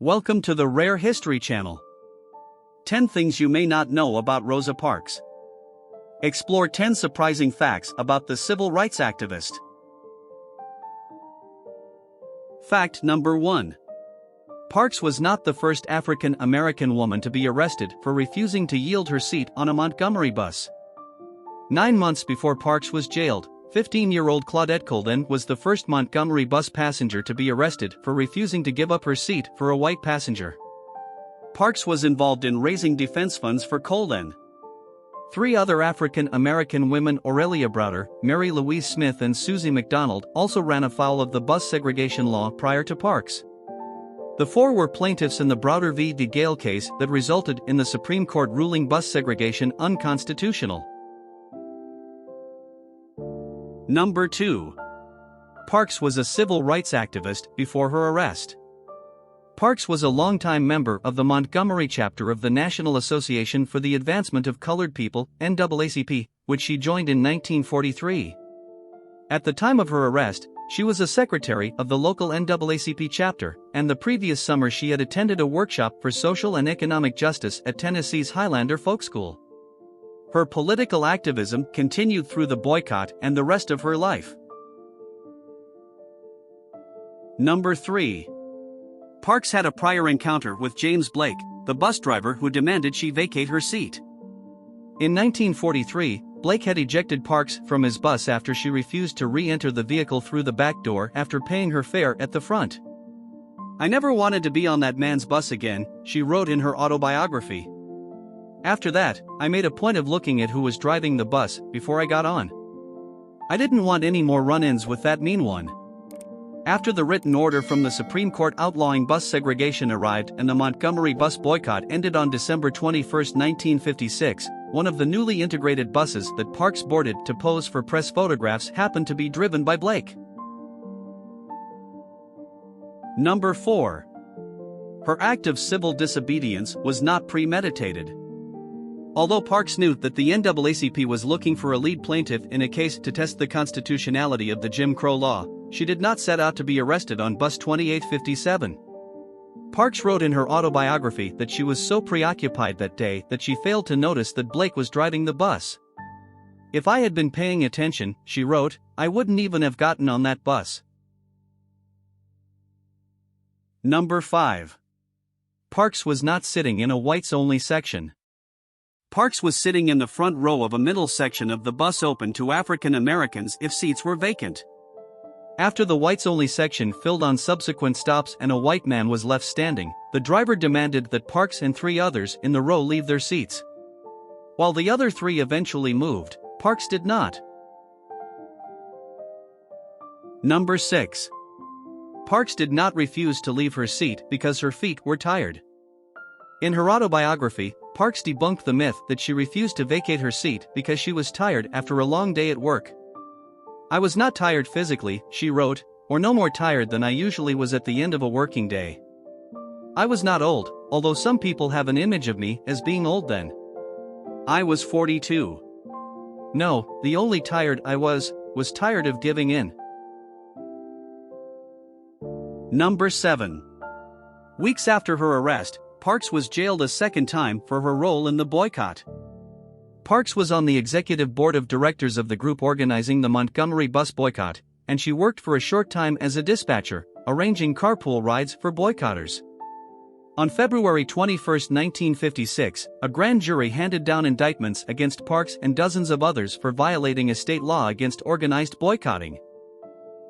Welcome to the Rare History Channel. 10 things you may not know about Rosa Parks. Explore 10 surprising facts about the civil rights activist. Fact number 1. Parks was not the first African American woman to be arrested for refusing to yield her seat on a Montgomery bus. 9 months before Parks was jailed, 15-year-old Claudette Colden was the first Montgomery bus passenger to be arrested for refusing to give up her seat for a white passenger. Parks was involved in raising defense funds for Colden. 3 other African American women, Aurelia Browder, Mary Louise Smith and Susie McDonald, also ran afoul of the bus segregation law prior to Parks. The 4 were plaintiffs in the Browder v. DeGale case that resulted in the Supreme Court ruling bus segregation unconstitutional. Number 2. Parks was a civil rights activist before her arrest. Parks was a longtime member of the Montgomery chapter of the National Association for the Advancement of Colored People, NAACP, which she joined in 1943. At the time of her arrest, she was a secretary of the local NAACP chapter, and the previous summer she had attended a workshop for social and economic justice at Tennessee's Highlander Folk School. Her political activism continued through the boycott and the rest of her life. Number 3. Parks had a prior encounter with James Blake, the bus driver who demanded she vacate her seat. In 1943, Blake had ejected Parks from his bus after she refused to re-enter the vehicle through the back door after paying her fare at the front. "I never wanted to be on that man's bus again," she wrote in her autobiography. "After that, I made a point of looking at who was driving the bus before I got on. I didn't want any more run-ins with that mean one." After the written order from the Supreme Court outlawing bus segregation arrived and the Montgomery bus boycott ended on December 21, 1956, one of the newly integrated buses that Parks boarded to pose for press photographs happened to be driven by Blake. Number 4. Her act of civil disobedience was not premeditated. Although Parks knew that the NAACP was looking for a lead plaintiff in a case to test the constitutionality of the Jim Crow law, she did not set out to be arrested on bus 2857. Parks wrote in her autobiography that she was so preoccupied that day that she failed to notice that Blake was driving the bus. "If I had been paying attention," she wrote, "I wouldn't even have gotten on that bus." Number 5. Parks was not sitting in a whites-only section. Parks was sitting in the front row of a middle section of the bus open to African Americans if seats were vacant. After the whites-only section filled on subsequent stops and a white man was left standing, the driver demanded that Parks and 3 others in the row leave their seats. While the other 3 eventually moved, Parks did not. Number 6. Parks did not refuse to leave her seat because her feet were tired. In her autobiography, Parks debunked the myth that she refused to vacate her seat because she was tired after a long day at work. "I was not tired physically," she wrote, "or no more tired than I usually was at the end of a working day. I was not old, although some people have an image of me as being old then. I was 42. No, the only tired I was tired of giving in." Number 7. Weeks after her arrest, Parks was jailed a second time for her role in the boycott. Parks was on the executive board of directors of the group organizing the Montgomery bus boycott, and she worked for a short time as a dispatcher, arranging carpool rides for boycotters. On February 21, 1956, a grand jury handed down indictments against Parks and dozens of others for violating a state law against organized boycotting.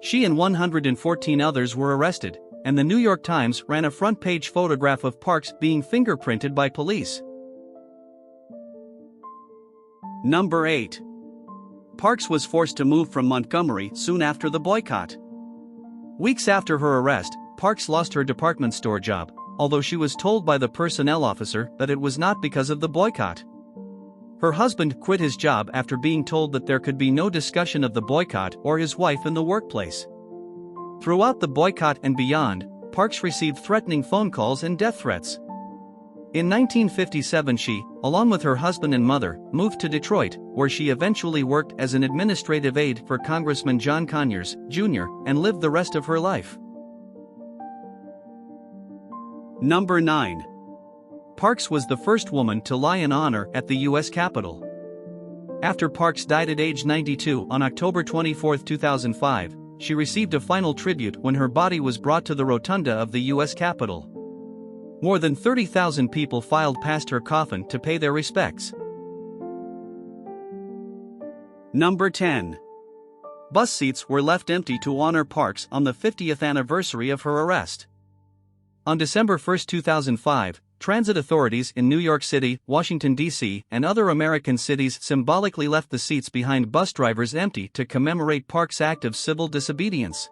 She and 114 others were arrested, and the New York Times ran a front-page photograph of Parks being fingerprinted by police. Number 8. Parks was forced to move from Montgomery soon after the boycott. Weeks after her arrest, Parks lost her department store job, although she was told by the personnel officer that it was not because of the boycott. Her husband quit his job after being told that there could be no discussion of the boycott or his wife in the workplace. Throughout the boycott and beyond, Parks received threatening phone calls and death threats. In 1957 she, along with her husband and mother, moved to Detroit, where she eventually worked as an administrative aide for Congressman John Conyers, Jr., and lived the rest of her life. Number 9. Parks was the first woman to lie in honor at the U.S. Capitol. After Parks died at age 92 on October 24, 2005, she received a final tribute when her body was brought to the rotunda of the U.S. Capitol. More than 30,000 people filed past her coffin to pay their respects. Number 10. Bus seats were left empty to honor Parks on the 50th anniversary of her arrest. On December 1, 2005, transit authorities in New York City, Washington, D.C., and other American cities symbolically left the seats behind bus drivers empty to commemorate Parks' act of civil disobedience.